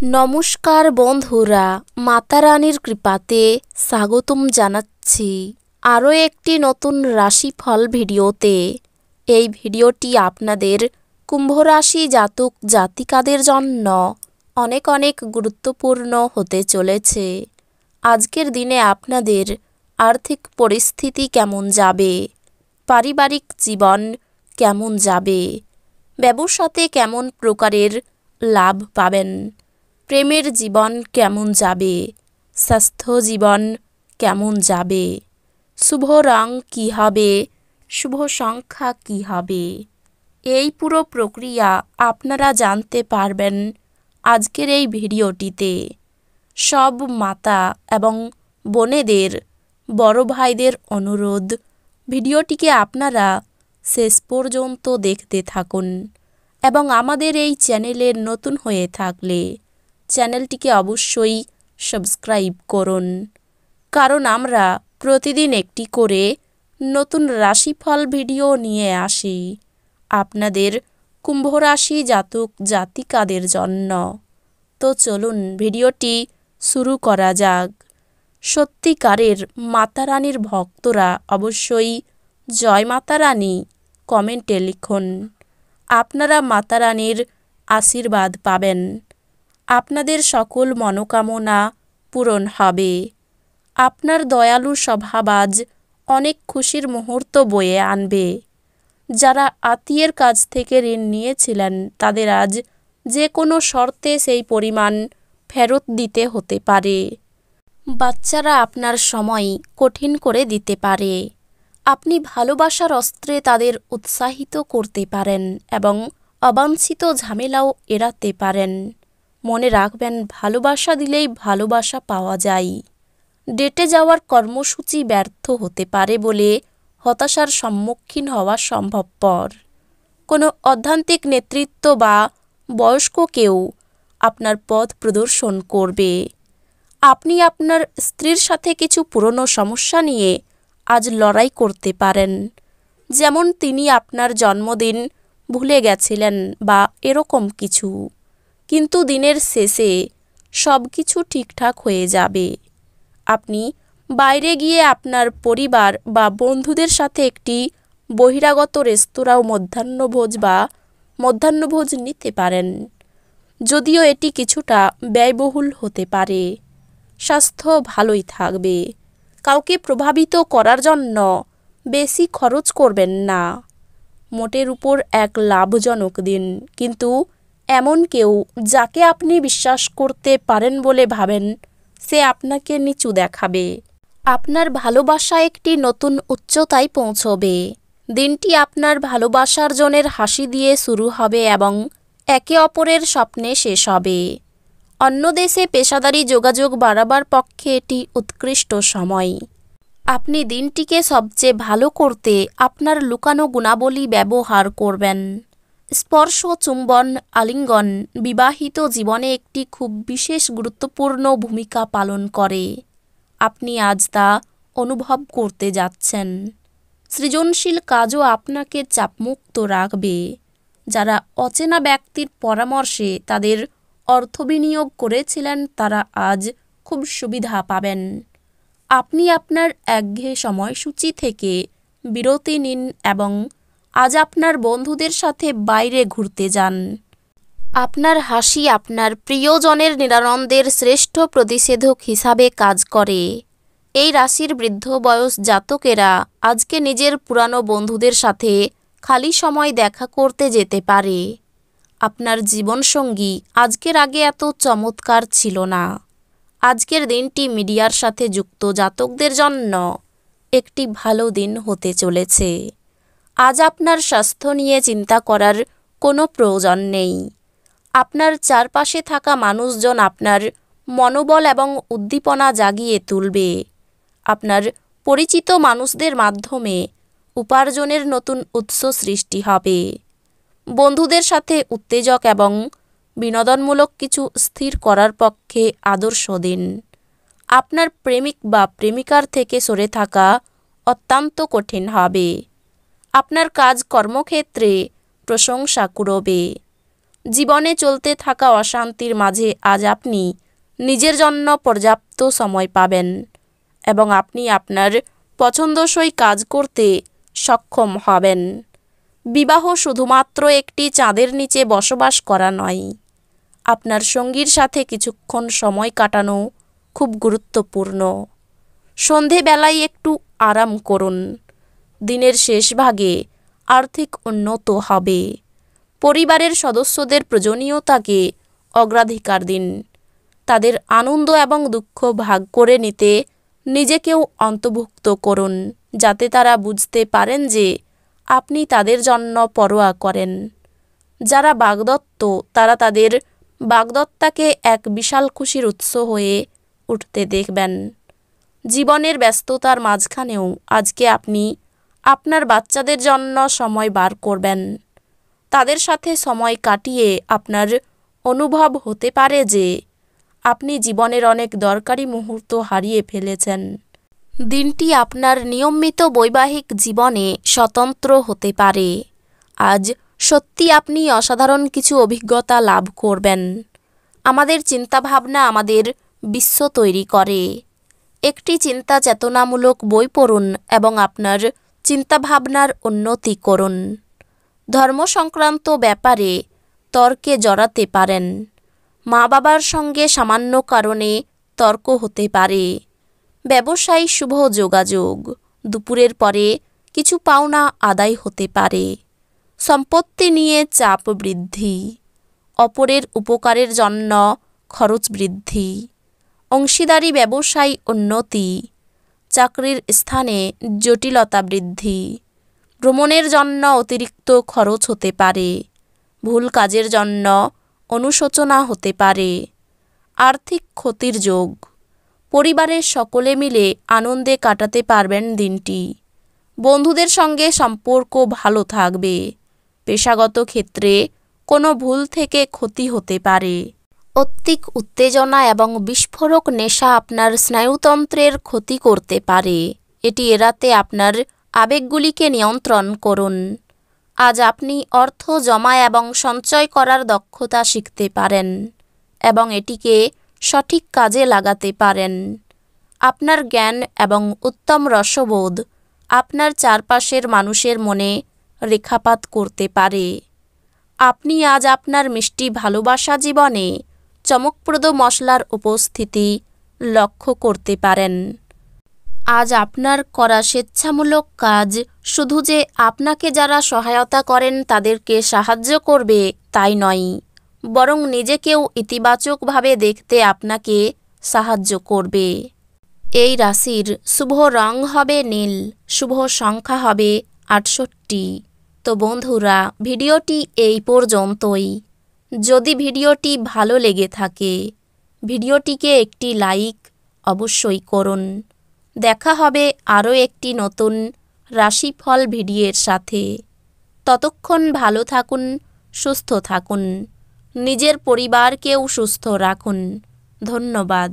নমস্কার বন্ধুরা, মাতা রানীর কৃপাতে স্বাগতম জানাচ্ছি আরও একটি নতুন রাশিফল ভিডিওতে। এই ভিডিওটি আপনাদের কুম্ভ রাশি জাতক জাতিকাদের জন্য অনেক অনেক গুরুত্বপূর্ণ হতে চলেছে। আজকের দিনে আপনাদের আর্থিক পরিস্থিতি কেমন যাবে, পারিবারিক জীবন কেমন যাবে, ব্যবসাতে কেমন প্রকারের লাভ পাবেন, প্রেমের জীবন কেমন যাবে, স্বাস্থ্য জীবন কেমন যাবে, শুভ রং কী হবে, শুভ সংখ্যা কী হবে, এই পুরো প্রক্রিয়া আপনারা জানতে পারবেন আজকের এই ভিডিওটিতে। সব মাতা এবং বোনেদের, বড় ভাইদের অনুরোধ, ভিডিওটিকে আপনারা শেষ পর্যন্ত দেখতে থাকুন এবং আমাদের এই চ্যানেলের নতুন হয়ে থাকলে চ্যানেলটিকে অবশ্যই সাবস্ক্রাইব করুন, কারণ আমরা প্রতিদিন একটি করে নতুন রাশিফল ভিডিও নিয়ে আসি আপনাদের কুম্ভ রাশি জাতক জাতিকাদের জন্য। তো চলুন ভিডিওটি শুরু করা যাক। সত্যিকারের মাতা রানীর ভক্তরা অবশ্যই জয় মাতা রানী কমেন্টে লিখুন। আপনারা মাতা রানীর আশীর্বাদ পাবেন, আপনাদের সকল মনোকামনা পূরণ হবে। আপনার দয়ালু স্বভাব আজ অনেক খুশির মুহূর্ত বয়ে আনবে। যারা আত্মীয়ের কাছ থেকে ঋণ নিয়েছিলেন তাদের আজ যে কোনো শর্তে সেই পরিমাণ ফেরত দিতে হতে পারে। বাচ্চারা আপনার সময় কঠিন করে দিতে পারে। আপনি ভালোবাসার অস্ত্রে তাদের উৎসাহিত করতে পারেন এবং অবাঞ্ছিত ঝামেলাও এড়াতে পারেন। মনে রাখবেন, ভালোবাসা দিলেই ভালোবাসা পাওয়া যায়। ডেটে যাওয়ার কর্মসূচি ব্যর্থ হতে পারে বলে হতাশার সম্মুখীন হওয়া সম্ভবপর। কোনো অধ্যাত্মিক নেতৃত্ব বা বয়স্ক কেউ আপনার পথ প্রদর্শন করবে। আপনি আপনার স্ত্রীর সাথে কিছু পুরনো সমস্যা নিয়ে আজ লড়াই করতে পারেন, যেমন তিনি আপনার জন্মদিন ভুলে গেছিলেন বা এরকম কিছু। কিন্তু দিনের শেষে সব কিছু ঠিকঠাক হয়ে যাবে। আপনি বাইরে গিয়ে আপনার পরিবার বা বন্ধুদের সাথে একটি বহিরাগত রেস্তোরাঁও মধ্যাহ্নভোজ নিতে পারেন, যদিও এটি কিছুটা ব্যয়বহুল হতে পারে। স্বাস্থ্য ভালোই থাকবে। কাউকে প্রভাবিত করার জন্য বেশি খরচ করবেন না। মোটের উপর এক লাভজনক দিন, কিন্তু এমন কেউ যাকে আপনি বিশ্বাস করতে পারেন বলে ভাবেন সে আপনাকে নিচু দেখাবে। আপনার ভালোবাসা একটি নতুন উচ্চতায় পৌঁছবে। দিনটি আপনার ভালোবাসার জনের হাসি দিয়ে শুরু হবে এবং একে অপরের স্বপ্নে শেষ হবে। অন্য দেশে পেশাদারি যোগাযোগ বাড়াবার পক্ষে এটি উৎকৃষ্ট সময়। আপনি দিনটিকে সবচেয়ে ভালো করতে আপনার লুকানো গুণাবলী ব্যবহার করবেন। স্পর্শ, চুম্বন, আলিঙ্গন বিবাহিত জীবনে একটি খুব বিশেষ গুরুত্বপূর্ণ ভূমিকা পালন করে। আপনি আজ তা অনুভব করতে যাচ্ছেন। সৃজনশীল কাজও আপনাকে চাপমুক্ত রাখবে। যারা অচেনা ব্যক্তির পরামর্শে তাদের অর্থ বিনিয়োগ করেছিলেন তারা আজ খুব সুবিধা পাবেন। আপনি আপনার একঘেয়ে সময়সূচি থেকে বিরতি নিন এবং আজ আপনার বন্ধুদের সাথে বাইরে ঘুরতে যান। আপনার হাসি আপনার প্রিয়জনের নিরানন্দের শ্রেষ্ঠ প্রতিষেধক হিসাবে কাজ করে। এই রাশির বৃদ্ধ বয়স জাতকেরা আজকে নিজের পুরানো বন্ধুদের সাথে খালি সময় দেখা করতে যেতে পারে। আপনার জীবনসঙ্গী আজকের আগে এত চমৎকার ছিল না। আজকের দিনটি মিডিয়ার সাথে যুক্ত জাতকদের জন্য একটি ভালো দিন হতে চলেছে। আজ আপনার স্বাস্থ্য নিয়ে চিন্তা করার কোনো প্রয়োজন নেই। আপনার চারপাশে থাকা মানুষজন আপনার মনোবল এবং উদ্দীপনা জাগিয়ে তুলবে। আপনার পরিচিত মানুষদের মাধ্যমে উপার্জনের নতুন উৎস সৃষ্টি হবে। বন্ধুদের সাথে উত্তেজক এবং বিনোদনমূলক কিছু স্থির করার পক্ষে আদর্শ দিন। আপনার প্রেমিক বা প্রেমিকার থেকে সরে থাকা অত্যন্ত কঠিন হবে। আপনার কাজ কর্মক্ষেত্রে প্রশংসা কুড়বে। জীবনে চলতে থাকা অশান্তির মাঝে আজ আপনি নিজের জন্য পর্যাপ্ত সময় পাবেন এবং আপনি আপনার পছন্দসই কাজ করতে সক্ষম হবেন। বিবাহ শুধুমাত্র একটি চাঁদের নিচে বসবাস করা নয়, আপনার সঙ্গীর সাথে কিছুক্ষণ সময় কাটানো খুব গুরুত্বপূর্ণ। সন্ধেবেলায় একটু আরাম করুন। দিনের শেষ ভাগে আর্থিক উন্নতি হবে। পরিবারের সদস্যদের প্রয়োজনীয়তাকে অগ্রাধিকার দিন। তাদের আনন্দ এবং দুঃখ ভাগ করে নিতে নিজেকেও অন্তর্ভুক্ত করুন, যাতে তারা বুঝতে পারেন যে আপনি তাদের জন্য পরোয়া করেন। যারা বাগদত্ত তারা তাদের বাগদত্তাকে এক বিশাল খুশির উৎস হয়ে উঠতে দেখবেন। জীবনের ব্যস্ততার মাঝখানেও আজকে আপনি আপনার বাচ্চাদের জন্য সময় বার করবেন। তাদের সাথে সময় কাটিয়ে আপনার অনুভব হতে পারে যে আপনি জীবনের অনেক দরকারি মুহূর্ত হারিয়ে ফেলেছেন। দিনটি আপনার নিয়মিত বৈবাহিক জীবনে স্বতন্ত্র হতে পারে। আজ সত্যি আপনি অসাধারণ কিছু অভিজ্ঞতা লাভ করবেন। আমাদের চিন্তাভাবনা আমাদের বিশ্ব তৈরি করে। একটি চিন্তা চেতনামূলক বই পড়ুন এবং আপনার চিন্তাভাবনার উন্নতি করুন। ধর্ম সংক্রান্ত ব্যাপারে তর্কে জড়াতে পারেন। মা বাবার সঙ্গে সামান্য কারণে তর্ক হতে পারে। ব্যবসায়ী শুভ যোগাযোগ। দুপুরের পরে কিছু পাওনা আদায় হতে পারে। সম্পত্তি নিয়ে চাপ বৃদ্ধি। অপরের উপকারের জন্য খরচ বৃদ্ধি। অংশীদারি ব্যবসায় উন্নতি। চাকরির স্থানে জটিলতা বৃদ্ধি। ভ্রমণের জন্য অতিরিক্ত খরচ হতে পারে। ভুল কাজের জন্য অনুশোচনা হতে পারে। আর্থিক ক্ষতির যোগ। পরিবারের সকলে মিলে আনন্দে কাটাতে পারবেন দিনটি। বন্ধুদের সঙ্গে সম্পর্ক ভালো থাকবে। পেশাগত ক্ষেত্রে কোনো ভুল থেকে ক্ষতি হতে পারে। অত্যধিক উত্তেজনা এবং বিস্ফোরক নেশা আপনার স্নায়ুতন্ত্রের ক্ষতি করতে পারে। এটি এড়াতে আপনার আবেগগুলিকে নিয়ন্ত্রণ করুন। আজ আপনি অর্থ জমা এবং সঞ্চয় করার দক্ষতা শিখতে পারেন এবং এটিকে সঠিক কাজে লাগাতে পারেন। আপনার জ্ঞান এবং উত্তম রসবোধ আপনার চারপাশের মানুষের মনে রেখাপাত করতে পারে। আপনি আজ আপনার মিষ্টি ভালোবাসা জীবনে চমকপ্রদ মশলার উপস্থিতি লক্ষ্য করতে পারেন। আজ আপনার করা স্বেচ্ছামূলক কাজ শুধু যে আপনাকে যারা সহায়তা করেন তাদেরকে সাহায্য করবে তাই নয়, বরং নিজেকেও ইতিবাচকভাবে দেখতে আপনাকে সাহায্য করবে। এই রাশির শুভ রং হবে নীল, শুভ সংখ্যা হবে 68। তো বন্ধুরা, ভিডিওটি এই পর্যন্তই। যদি ভিডিওটি ভালো লেগে থাকে ভিডিওটিকে একটি লাইক অবশ্যই করুন। দেখা হবে আরও একটি নতুন রাশিফল ভিডিওর সাথে। ততক্ষণ ভালো থাকুন, সুস্থ থাকুন, নিজের পরিবারকেও সুস্থ রাখুন। ধন্যবাদ।